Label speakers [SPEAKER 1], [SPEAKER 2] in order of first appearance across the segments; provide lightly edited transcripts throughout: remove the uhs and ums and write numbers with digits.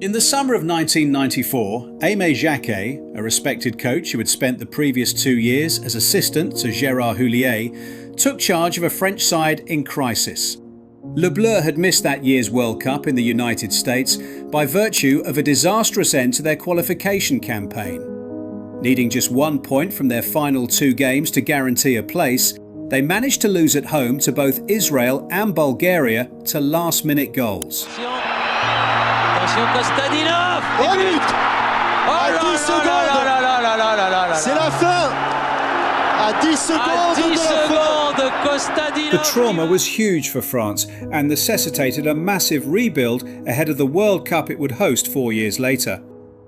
[SPEAKER 1] In the summer of 1994, Aimé Jacquet, a respected coach who had spent the previous 2 years as assistant to Gérard Houllier, took charge of a French side in crisis. Le Bleu had missed that year's World Cup in the United States by virtue of a disastrous end to their qualification campaign. Needing just 1 point from their final 2 games to guarantee a place, they managed to lose at home to both Israel and Bulgaria to last-minute goals.
[SPEAKER 2] Kostadinov!
[SPEAKER 3] Oh but! À 10 secondes! C'est la fin! À 10 secondes de la fin!
[SPEAKER 1] The trauma was huge for France and necessitated a massive rebuild ahead of the World Cup it would host 4 years later.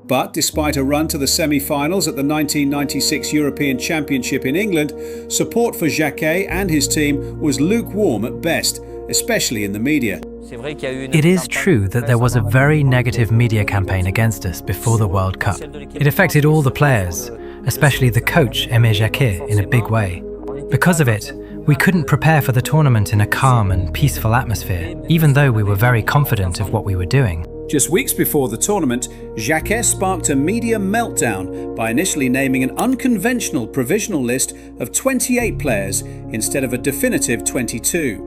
[SPEAKER 1] But despite a run to the semi-finals at the 1996 European Championship in England, support for Jacquet and his team was lukewarm at best, especially in the media.
[SPEAKER 4] It is true that there was a very negative media campaign against us before the World Cup. It affected all the players, especially the coach Aimé Jacquet, in a big way. Because of it, we couldn't prepare for the tournament in a calm and peaceful atmosphere, even though we were very confident of what we were doing.
[SPEAKER 1] Just weeks before the tournament, Jacquet sparked a media meltdown by initially naming an unconventional provisional list of 28 players instead of a definitive 22.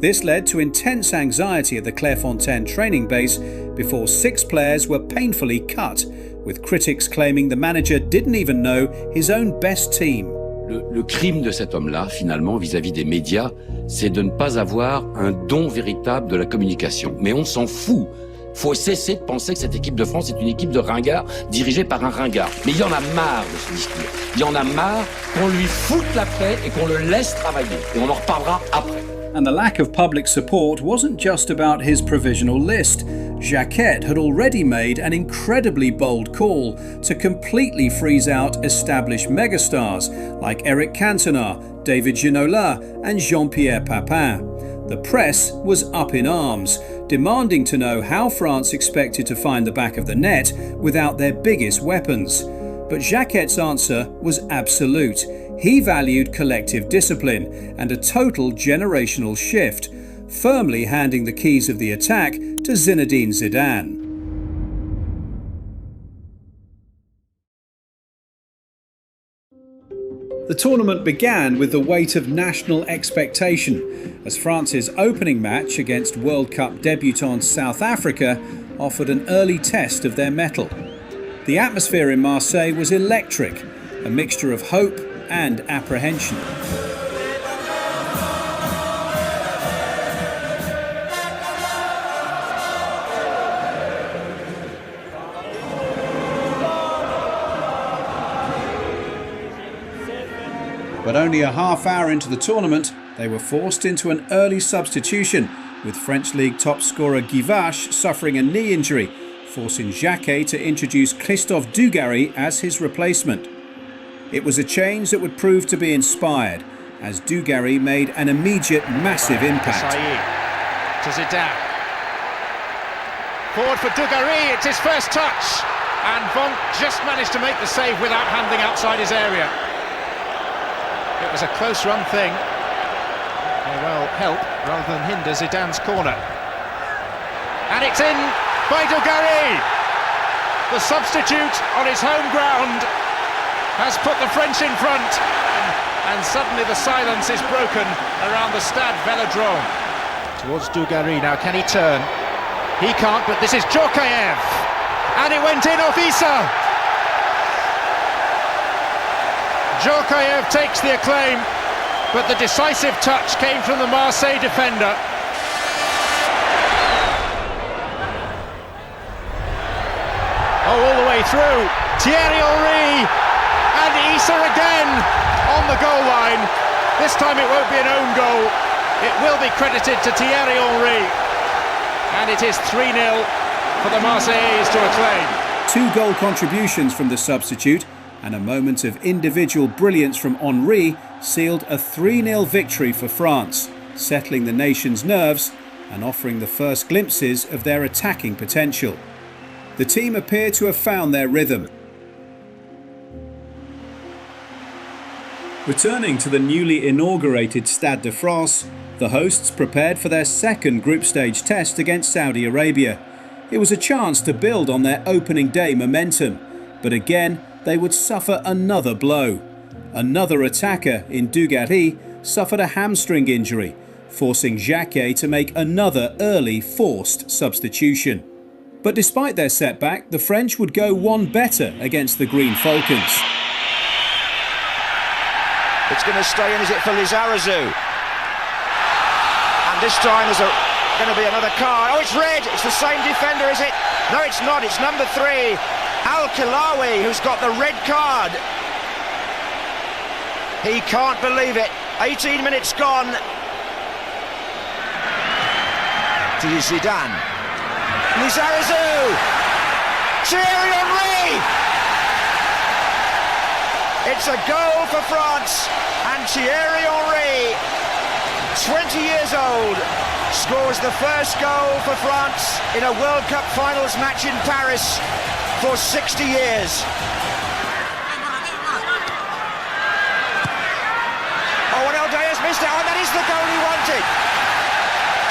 [SPEAKER 1] This led to intense anxiety at the Clairefontaine training base before 6 players were painfully cut, with critics claiming the manager didn't even know his own best team.
[SPEAKER 5] Le crime de cet homme-là, finalement, vis-à-vis des médias, c'est de ne pas avoir un don véritable de la communication. Mais on s'en fout. Faut cesser de penser que cette équipe de France est une équipe de ringards dirigée par un ringard. Mais il y en a marre de ce discours. Il y en a marre qu'on lui foute la paix et qu'on le laisse travailler. Et on en reparlera après.
[SPEAKER 1] And the lack of public support wasn't just about his provisional list. Jacquet had already made an incredibly bold call to completely freeze out established megastars like Eric Cantona, David Ginola and Jean-Pierre Papin. The press was up in arms, demanding to know how France expected to find the back of the net without their biggest weapons. But Jacquet's answer was absolute. He valued collective discipline and a total generational shift, firmly handing the keys of the attack to Zinedine Zidane. The tournament began with the weight of national expectation, as France's opening match against World Cup debutant South Africa offered an early test of their mettle. The atmosphere in Marseille was electric, a mixture of hope and apprehension. But only a half hour into the tournament, they were forced into an early substitution, with French League top scorer Guy Vache suffering a knee injury, forcing Jacquet to introduce Christophe Dugarry as his replacement. It was a change that would prove to be inspired, as Dugarry made an immediate massive impact.
[SPEAKER 6] To Zidane. Forward for Dugarry, it's his first touch, and Vonk just managed to make the save without handling outside his area. It was a close-run thing. May well help rather than hinder Zidane's corner. And it's in by Dugarry. The substitute on his home ground has put the French in front. And suddenly the silence is broken around the Stade Velodrome. Towards Dugarry now, can he turn? He can't, but this is Djokaev. And it went in off Issa. Djokaev takes the acclaim, but the decisive touch came from the Marseille defender. Oh, all the way through, Thierry Henry, and Issa again on the goal line. This time it won't be an own goal, it will be credited to Thierry Henry. And it is 3-0 for the Marseillais to acclaim.
[SPEAKER 1] 2 goal contributions from the substitute and a moment of individual brilliance from Henry sealed a 3-0 victory for France, settling the nation's nerves and offering the first glimpses of their attacking potential. The team appear to have found their rhythm. Returning to the newly inaugurated Stade de France, the hosts prepared for their second group stage test against Saudi Arabia. It was a chance to build on their opening day momentum, but again they would suffer another blow. Another attacker in Dugarry suffered a hamstring injury, forcing Jacquet to make another early forced substitution. But despite their setback, the French would go one better against the Green Falcons.
[SPEAKER 2] It's going to stay in, is it, for Lizarazu? And this time there's going to be another card. Oh, it's red! It's the same defender, is it? No, it's not. It's number 3, Al-Khilawi, who's got the red card. He can't believe it. 18 minutes gone. To Zidane. Lizarazu! Thierry Henry! It's a goal for France, and Thierry Henry, 20 years old, scores the first goal for France in a World Cup finals match in Paris for 60 years. Oh, and Eldea's missed it. Oh, that is the goal he wanted.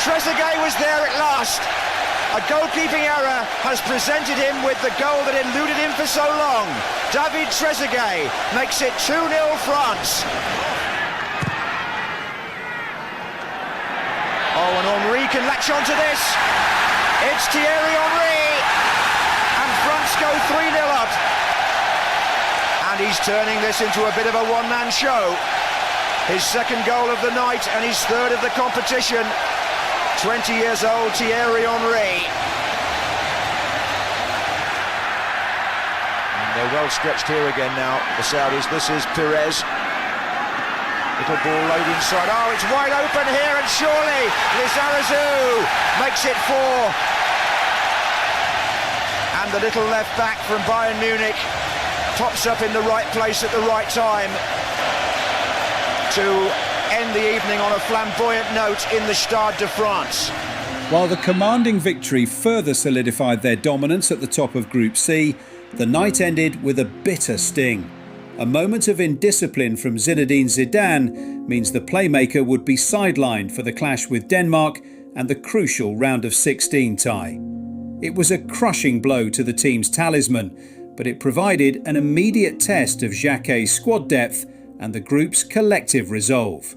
[SPEAKER 2] Trezeguet was there at last. A goalkeeping error has presented him with the goal that eluded him for so long. David Trezeguet makes it 2-0 France. Oh, and Henry can latch onto this. It's Thierry Henry. And France go 3-0 up. And he's turning this into a bit of a one-man show. His second goal of the night and his third of the competition. 20 years old Thierry Henry. And they're well stretched here again now, the Saudis. This is Perez. Little ball laid inside. Oh, it's wide open here, and surely Lizarazu makes it 4. And the little left back from Bayern Munich pops up in the right place at the right time to end the evening on a flamboyant note in the Stade de France.
[SPEAKER 1] While the commanding victory further solidified their dominance at the top of Group C, the night ended with a bitter sting. A moment of indiscipline from Zinedine Zidane means the playmaker would be sidelined for the clash with Denmark and the crucial round of 16 tie. It was a crushing blow to the team's talisman, but it provided an immediate test of Jacquet's squad depth and the group's collective resolve.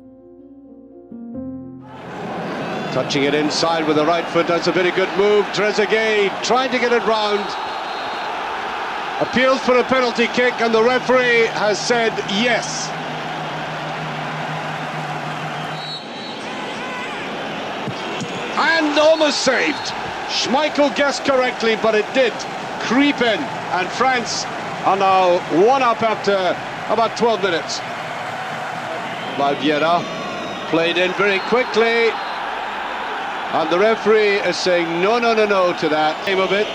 [SPEAKER 7] Touching it inside with the right foot, that's a very good move. Trezeguet trying to get it round. Appeals for a penalty kick, and the referee has said yes. And almost saved. Schmeichel guessed correctly, but it did creep in. And France are now 1-up after about 12 minutes. By Vieira, played in very quickly. And the referee is saying no to that aim of it.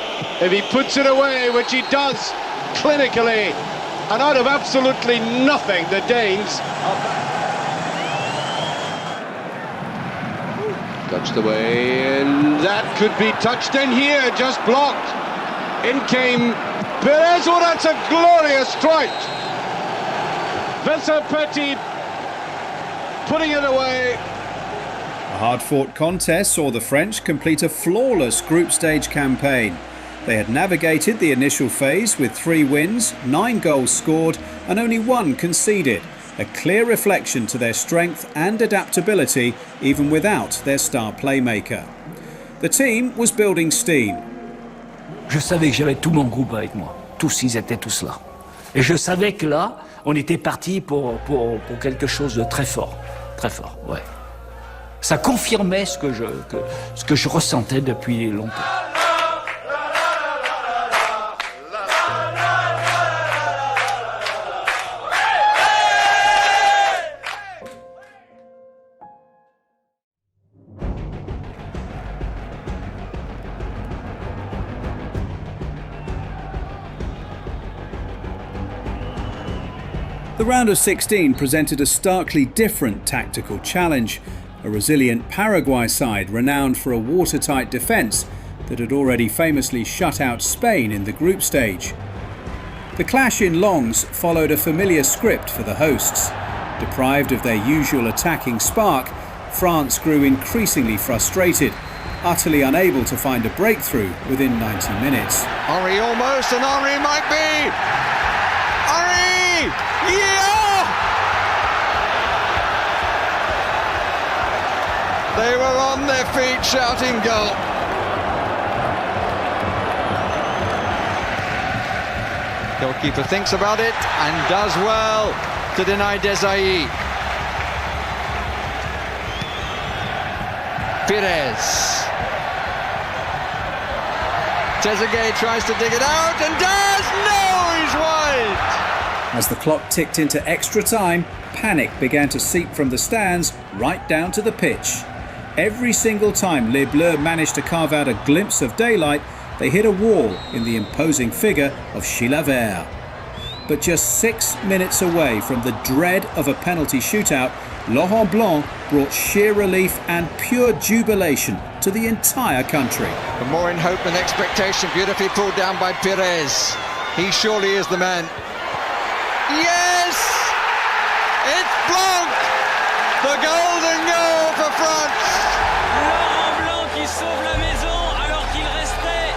[SPEAKER 7] If he puts it away, which he does clinically, and out of absolutely nothing, the Danes touched away, and that could be touched in here, just blocked. In came Perez. Oh, that's a glorious strike. Vincent Petit putting it away.
[SPEAKER 1] A hard-fought contest saw the French complete a flawless group stage campaign. They had navigated the initial phase with 3 wins, 9 goals scored and only 1 conceded, a clear reflection to their strength and adaptability even without their star playmaker. The team was building steam.
[SPEAKER 8] Je savais que j'avais tout mon groupe avec moi. Tous, ils étaient tous là. Et je savais que là, on était parti pour quelque chose de très fort. Très fort, ouais. Ça confirmait ce que je ressentais depuis longtemps.
[SPEAKER 1] The round of 16 presented a starkly different tactical challenge. A resilient Paraguay side renowned for a watertight defence that had already famously shut out Spain in the group stage. The clash in Lens followed a familiar script for the hosts. Deprived of their usual attacking spark, France grew increasingly frustrated utterly unable to find a breakthrough within 90 minutes.
[SPEAKER 2] Henry almost, and Henry might be! Henry! Yeah! They were on their feet shouting goal. Goalkeeper thinks about it and does well to deny Desailly. Pires. Trezeguet tries to dig it out and does! No, he's wide!
[SPEAKER 1] As the clock ticked into extra time, panic began to seep from the stands right down to the pitch. Every single time Les Bleus managed to carve out a glimpse of daylight, they hit a wall in the imposing figure of Chilavert. But just 6 minutes away from the dread of a penalty shootout, Laurent Blanc brought sheer relief and pure jubilation to the entire country.
[SPEAKER 2] More in hope than expectation, beautifully pulled down by Pires. He surely is the man. Yes! It's Blanc! The golden goal for France!
[SPEAKER 9] Laurent Blanc qui sauve la maison alors qu'il restait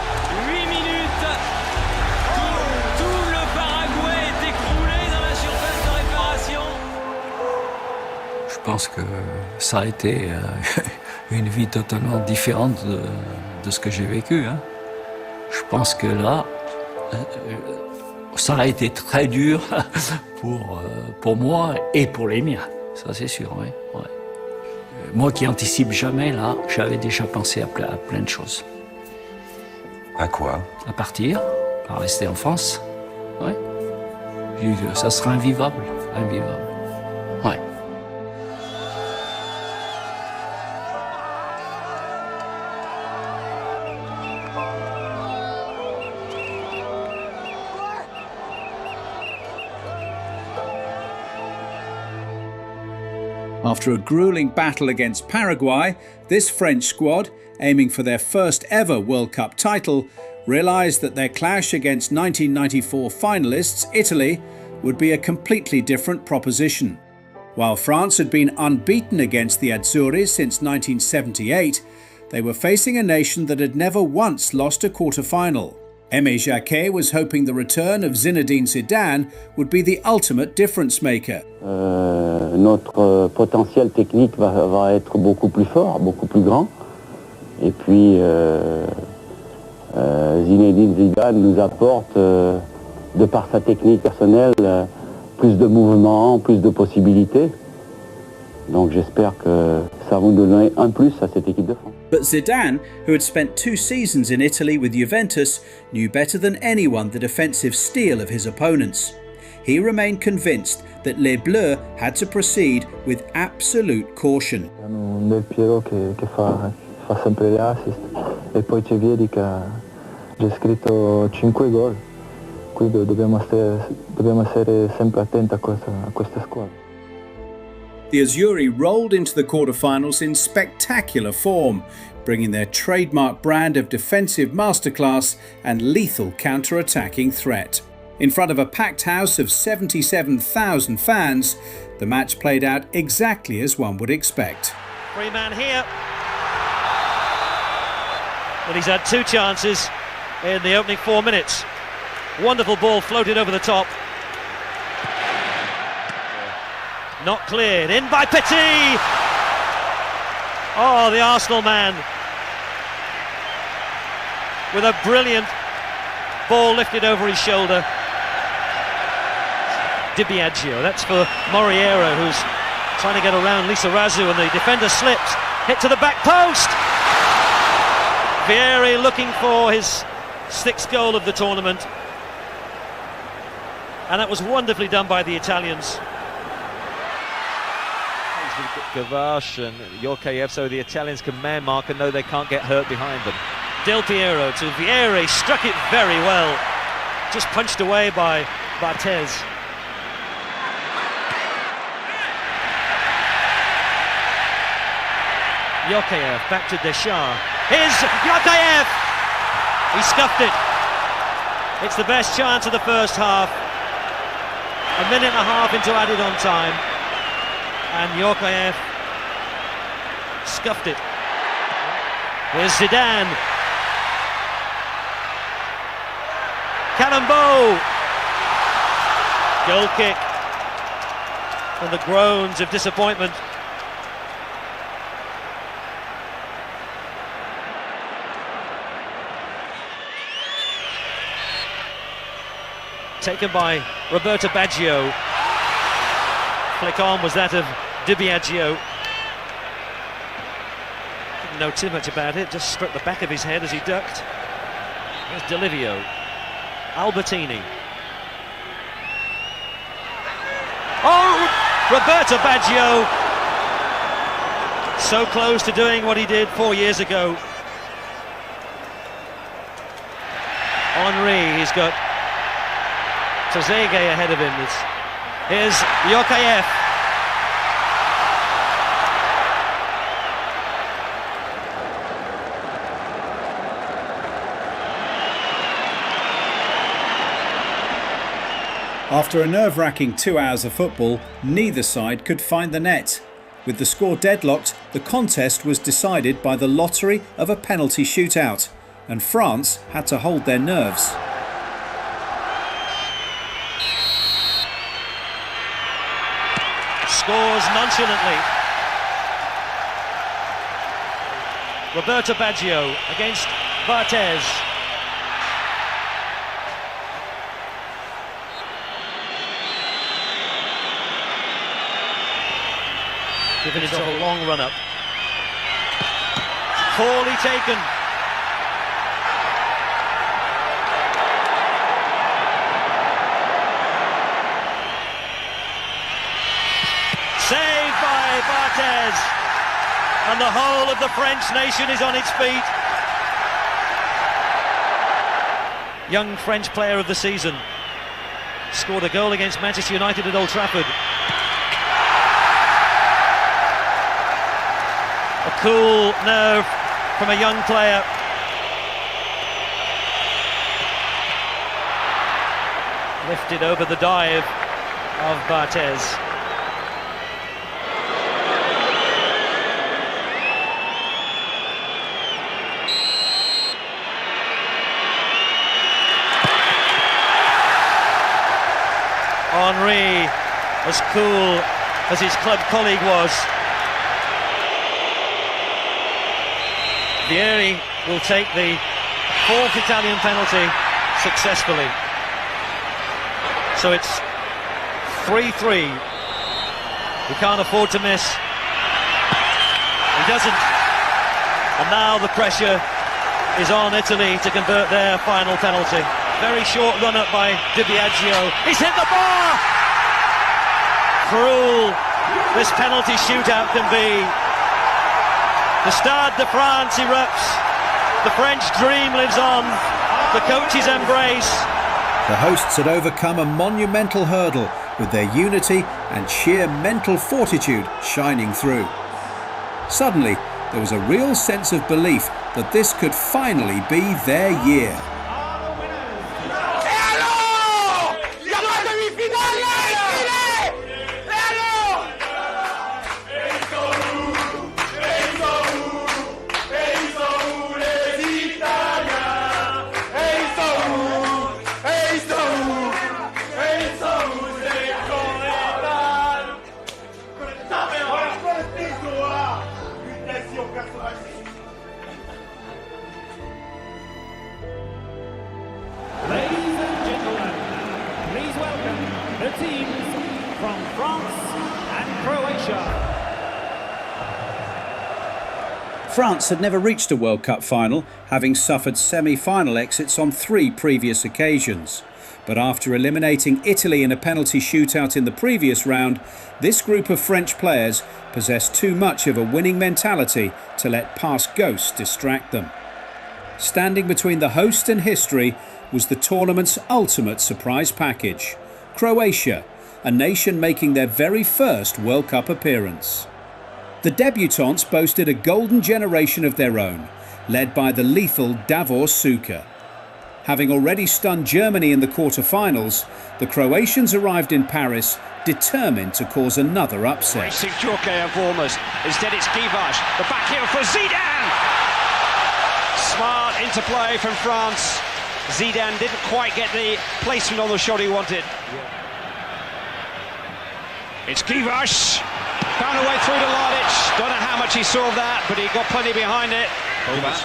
[SPEAKER 9] 8 minutes. Tout le Paraguay est écroulé dans la surface de réparation.
[SPEAKER 8] Je pense que ça a été une vie totalement différente de ce que j'ai vécu. Hein. Je pense que là, ça a été très dur pour moi et pour les miens. Ça c'est sûr, oui. Ouais. Moi qui anticipe jamais, là, j'avais déjà pensé à plein de choses.
[SPEAKER 10] À quoi?
[SPEAKER 8] À partir, à rester en France. Ouais. J'ai dit que ça sera invivable. Ouais.
[SPEAKER 1] After a grueling battle against Paraguay, this French squad, aiming for their first ever World Cup title, realised that their clash against 1994 finalists Italy would be a completely different proposition. While France had been unbeaten against the Azzurris since 1978, they were facing a nation that had never once lost a quarter-final. Aimé Jacquet was hoping the return of Zinedine Zidane would be the ultimate difference maker.
[SPEAKER 11] Notre potentiel technique va être beaucoup plus fort, beaucoup plus grand. Et puis Zinedine Zidane nous apporte, de par sa technique personnelle, plus de mouvements, plus de possibilités. Donc j'espère que ça va nous donner un plus à cette équipe de France.
[SPEAKER 1] But Zidane, who had spent 2 seasons in Italy with Juventus, knew better than anyone the defensive steel of his opponents. He remained convinced that Les Bleus had to proceed with absolute caution.
[SPEAKER 12] Del Piero che fa sempre gli assist e poi c'è Vieri che ha scritto 5 gol, quindi dobbiamo essere sempre attenti a questa squadra.
[SPEAKER 1] The Azzurri rolled into the quarterfinals in spectacular form, bringing their trademark brand of defensive masterclass and lethal counter-attacking threat. In front of a packed house of 77,000 fans, the match played out exactly as one would expect.
[SPEAKER 13] Free man here. But he's had 2 chances in the opening 4 minutes. Wonderful ball floated over the top. Not cleared, in by Petit! Oh, the Arsenal man with a brilliant ball lifted over his shoulder. Di Biagio, that's for Moriero, who's trying to get around Lisa Razou, and the defender slips, hit to the back post! Vieri looking for his 6th goal of the tournament, and that was wonderfully done by the Italians.
[SPEAKER 14] Gavache and Jacquet, so the Italians can man mark and know they can't get hurt behind them.
[SPEAKER 13] Del Piero to Vieri, struck it very well, just punched away by Barthez. Jacquet back to Deschamps. Here's Jacquet! He scuffed it. It's the best chance of the first half. 1.5 minutes into added on time. And Jacquet scuffed it. Here's Zidane. Cannonball. Goal kick. And the groans of disappointment. Taken by Roberto Baggio. Flick on was that of Di Biagio. Didn't know too much about it, just struck the back of his head as he ducked. Here's Delivio. Albertini. Oh! Roberto Baggio! So close to doing what he did 4 years ago. Henry, he's got Trezeguet ahead of him. Here's Jacquet.
[SPEAKER 1] After a nerve-wracking 2 hours of football, neither side could find the net. With the score deadlocked, the contest was decided by the lottery of a penalty shootout, and France had to hold their nerves.
[SPEAKER 13] Scores nonchalantly. Roberto Baggio against Barthez. Giving himself a long run up. Poorly taken. Saved by Barthez. And the whole of the French nation is on its feet. Young French player of the season. Scored a goal against Manchester United at Old Trafford. A cool nerve from a young player. Lifted over the dive of Barthez. Henry, as cool as his club colleague was. Vieri will take the fourth Italian penalty successfully. So it's 3-3. He can't afford to miss. He doesn't. And now the pressure is on Italy to convert their final penalty. Very short run up by Di Biagio. He's hit the bar! Cruel this penalty shootout can be. The Stade de France erupts. The French dream lives on. The coach's embrace.
[SPEAKER 1] The hosts had overcome a monumental hurdle with their unity and sheer mental fortitude shining through. Suddenly, there was a real sense of belief that this could finally be their year.
[SPEAKER 15] the teams from France and Croatia.
[SPEAKER 1] France had never reached a World Cup final, having suffered semi-final exits on 3 previous occasions. But after eliminating Italy in a penalty shootout in the previous round, this group of French players possessed too much of a winning mentality to let past ghosts distract them. Standing between the host and history was the tournament's ultimate surprise package: Croatia, a nation making their very first World Cup appearance. The debutants boasted a golden generation of their own, led by the lethal Davor Suker. Having already stunned Germany in the quarter-finals, the Croatians arrived in Paris determined to cause another upset.
[SPEAKER 16] Racing Jacquet and Vormers. Instead it's Givaj. The back heel for Zidane!
[SPEAKER 13] Smart interplay from France. Zidane didn't quite get the placement on the shot he wanted. It's Givash. Found a way through to Mladic. Don't know how much he saw that, but he got plenty behind it.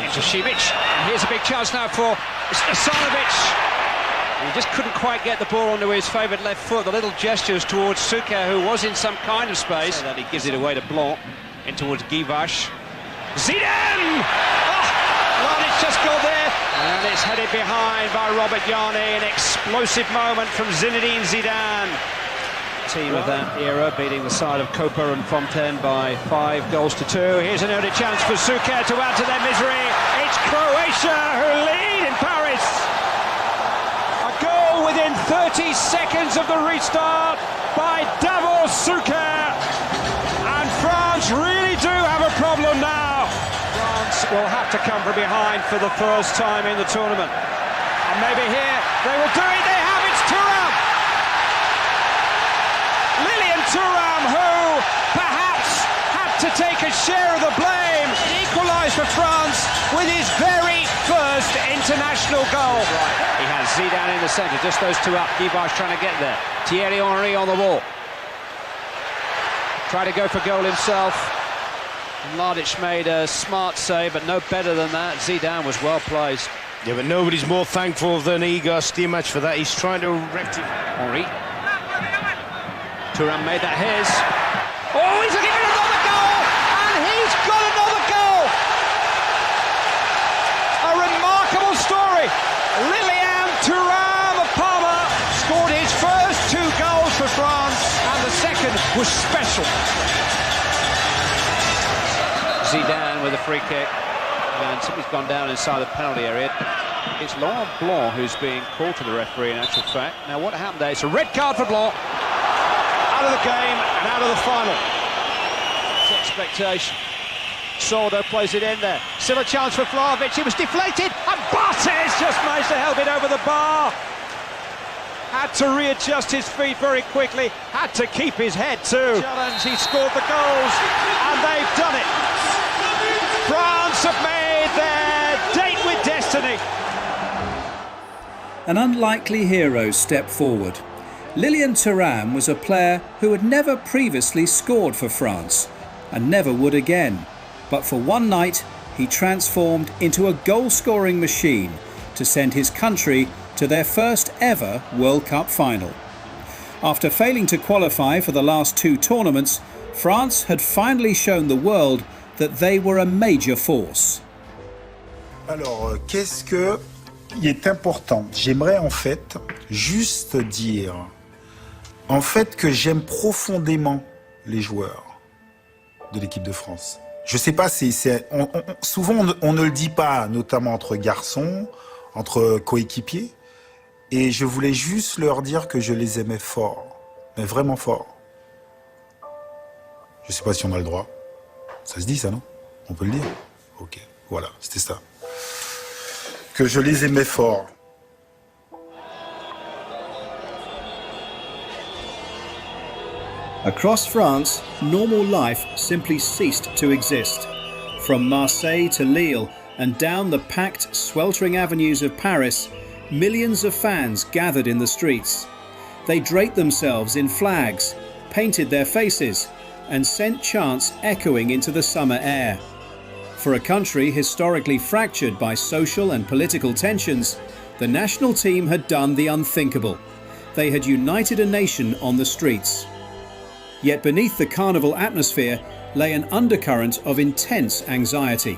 [SPEAKER 13] Into Šibić. And here's a big chance now for Asanovic. He just couldn't quite get the ball onto his favourite left foot. The little gestures towards Suker, who was in some kind of space. So that he gives it away to Blanc. In towards Givash. Zidane! Oh, Mladic just got there. And it's headed behind by Robert Jarni. An explosive moment from Zinedine Zidane. Team of that era beating the side of Copa and Fontaine by 5-2. Here's an early chance for Suker to add to their misery. It's Croatia who lead in Paris. A goal within 30 seconds of the restart by Davor Suker. And France really do have a problem now. France will have to come from behind for the first time in the tournament. And maybe here they will do it. They have. It's Thuram. Thuram, who perhaps had to take a share of the blame, equalised for France with his very first international goal. He has Zidane in the centre, just those two up. Givash trying to get there. Thierry Henry on the wall. Tried to go for goal himself. Mladic made a smart save, but no better than that. Zidane was well placed.
[SPEAKER 16] Yeah, but nobody's more thankful than Igor Stimac for that. He's trying to rectify.
[SPEAKER 13] Henry. Thuram made that his. Oh, he's given another goal! And he's got another goal! A remarkable story. Lilian Thuram of Parma scored his first 2 goals for France, and the second was special. Zidane with a free kick, and somebody's gone down inside the penalty area. It's Laurent Blanc who's being called to the referee in actual fact. Now what happened there? It's a red card for Blanc. Out of the game and out of the final. It's expectation. Sordo plays it in there. Still a chance for Vlahovic. He was deflated, and Bartes just managed to help it over the bar. Had to readjust his feet very quickly. Had to keep his head too. Challenge. He scored the goals, and they've done it. France have made their date with destiny.
[SPEAKER 1] An unlikely hero stepped forward. Lilian Thuram was a player who had never previously scored for France and never would again. But for one night, he transformed into a goal-scoring machine to send his country to their first ever World Cup final. After failing to qualify for the last 2 tournaments, France had finally shown the world that they were a major force.
[SPEAKER 17] Alors, qu'est-ce que il est important? J'aimerais en fait juste dire en fait que j'aime profondément les joueurs de l'équipe de France. Je sais pas, souvent on ne le dit pas, notamment entre garçons, entre coéquipiers, et je voulais juste leur dire que je les aimais fort, mais vraiment fort. Je sais pas si on a le droit. Ça se dit ça, non? On peut le dire? Ok, voilà, c'était ça. Que je les aimais fort.
[SPEAKER 1] Across France, normal life simply ceased to exist. From Marseille to Lille and down the packed, sweltering avenues of Paris, millions of fans gathered in the streets. They draped themselves in flags, painted their faces, and sent chants echoing into the summer air. For a country historically fractured by social and political tensions, the national team had done the unthinkable. They had united a nation on the streets. Yet beneath the carnival atmosphere lay an undercurrent of intense anxiety.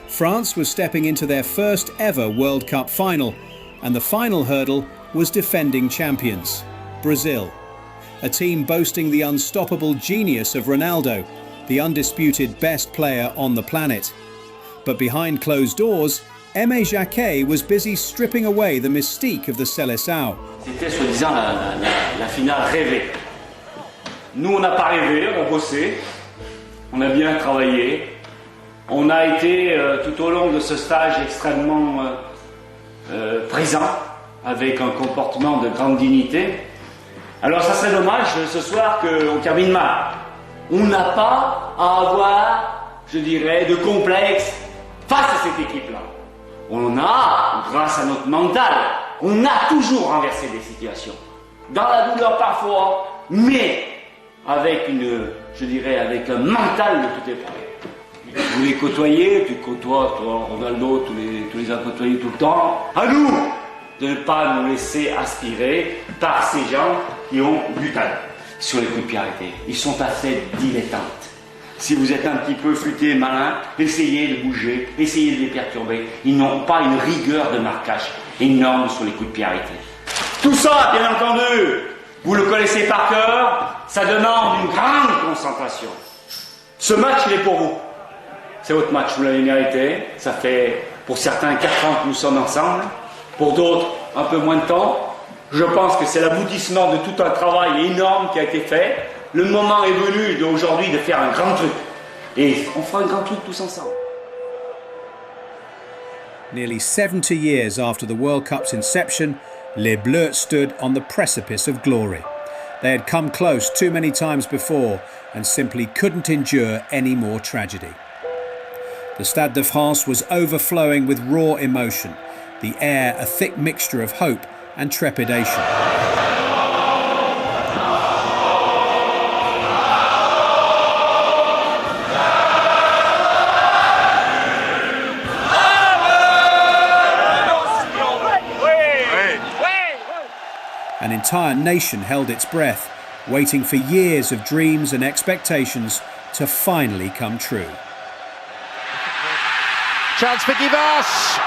[SPEAKER 1] France was stepping into their first ever World Cup final, and the final hurdle was defending champions, Brazil. A team boasting the unstoppable genius of Ronaldo, the undisputed best player on the planet. But behind closed doors, Aimé Jacquet was busy stripping away the mystique of the Seleção.
[SPEAKER 18] C'était soi-disant la finale rêvée. Nous, on n'a pas rêvé, on a bossé, on a bien travaillé, on a été tout au long de ce stage extrêmement présent, avec un comportement de grande dignité. Alors ça serait dommage ce soir qu'on termine mal. On n'a pas à avoir, je dirais, de complexe face à cette équipe-là. On a, grâce à notre mental, on a toujours renversé des situations. Dans la douleur parfois, mais avec avec un mental de tout est prêt. Vous les côtoyez, tu côtoies, toi, Ronaldo, tous les as côtoyés tout le temps. À nous de ne pas nous laisser aspirer par ces gens qui ont du talent sur les coups de pied arrêtés. Ils sont assez dilettantes. Si vous êtes un petit peu futé et malin, essayez de bouger, essayez de les perturber. Ils n'ont pas une rigueur de marquage énorme sur les coups de pied arrêtés. Tout ça, bien entendu, vous le connaissez par cœur, ça demande une grande concentration. Ce match, il est pour vous. C'est votre match, vous l'avez mérité. Ça fait, pour certains, 4 ans que nous sommes ensemble. Pour d'autres, un peu moins de temps. Je pense que c'est l'aboutissement de tout un travail énorme qui a été fait. Le moment est venu d'aujourd'hui de faire un grand truc. Et on fera un grand truc tous ensemble.
[SPEAKER 1] Nearly 70 years after the World Cup's inception, les Bleus stood on the precipice of glory. They had come close too many times before and simply couldn't endure any more tragedy. The Stade de France was overflowing with raw emotion, the air a thick mixture of hope and trepidation. An entire nation held its breath, waiting for years of dreams and expectations to finally come true.
[SPEAKER 6] Chance for Givas.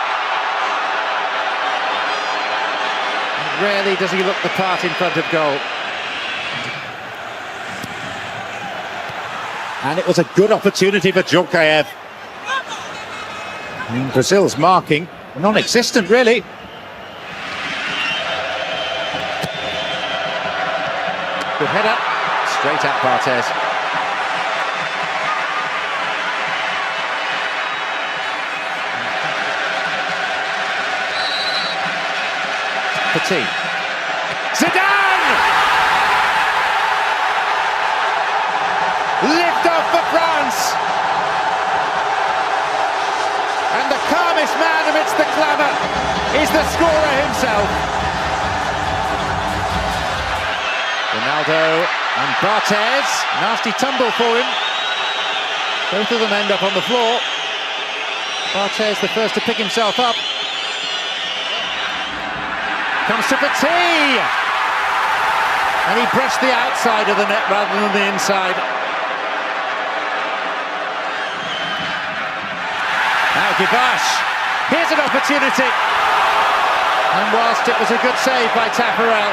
[SPEAKER 6] Rarely does he look the part in front of goal. And it was a good opportunity for Jacquet. Brazil's marking, non-existent really. Good header, straight at Barthez. Petit. Zidane! Lift off for France! And the calmest man amidst the clamour is the scorer himself. Ronaldo and Barthez, nasty tumble for him. Both of them end up on the floor. Barthez the first to pick himself up. Comes to Petit! And he brushed the outside of the net rather than the inside. Now Givash, here's an opportunity. And whilst it was a good save by Tafarel,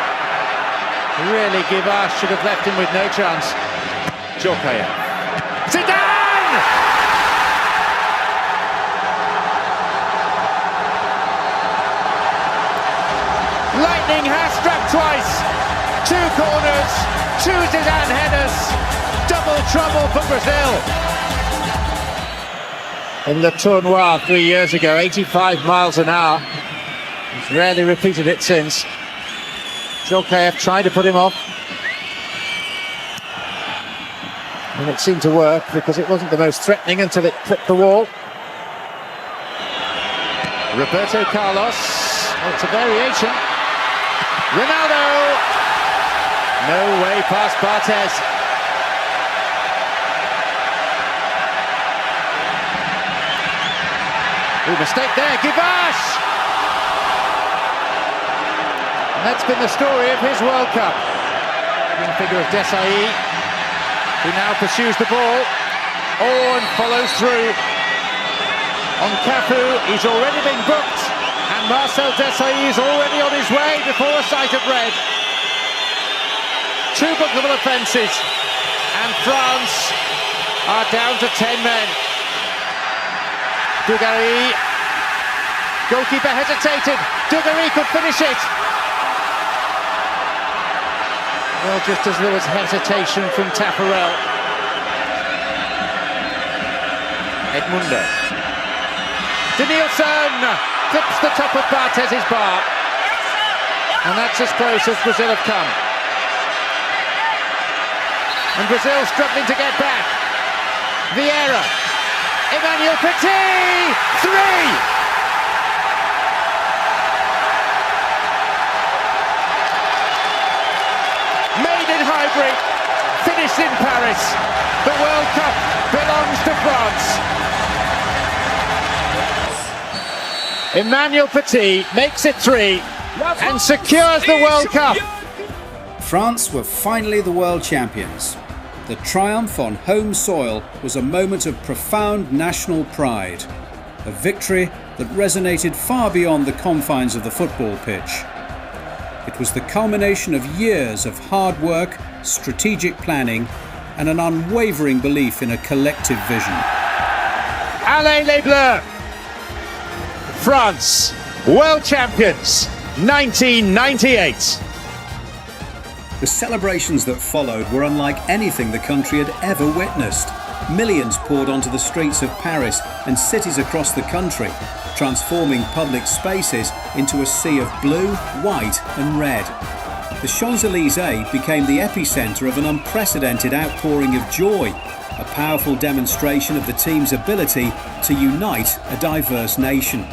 [SPEAKER 6] really, Givash should have left him with no chance. Jacquet. Zidane! Lightning has struck twice. 2 corners, 2 Zidane headers. Double trouble for Brazil. In Le Tournoi 3 years ago, 85 miles an hour. He's rarely repeated it since. Jacquet tried to put him off, and it seemed to work because it wasn't the most threatening until it clipped the wall. Roberto Carlos, oh, it's a variation. Ronaldo, no way past Barthez. Ooh, mistake there, Givash! That's been the story of his World Cup. In figure of Desailly, who now pursues the ball. And follows through. On Cafu, he's already been booked. And Marcel Desailly is already on his way before a sight of red. 2 bookable offences. And France are down to 10 men. Dugarry. Goalkeeper hesitated. Dugarry could finish it. Well, just as there was hesitation from Tafarel. Edmundo. Danielson clips the top of Bartez's bar. And that's as close as Brazil have come. And Brazil struggling to get back. Vieira. Emmanuel Petit! 3! Highbury, finished in Paris. The World Cup belongs to France. Emmanuel Petit makes it 3 and secures the World Cup.
[SPEAKER 1] France were finally the world champions. The triumph on home soil was a moment of profound national pride, a victory that resonated far beyond the confines of the football pitch. It was the culmination of years of hard work, strategic planning, and an unwavering belief in a collective vision.
[SPEAKER 6] Allez les Bleus! France, world champions, 1998.
[SPEAKER 1] The celebrations that followed were unlike anything the country had ever witnessed. Millions poured onto the streets of Paris and cities across the country, transforming public spaces into a sea of blue, white and red. The Champs-Élysées became the epicenter of an unprecedented outpouring of joy, a powerful demonstration of the team's ability to unite a diverse nation.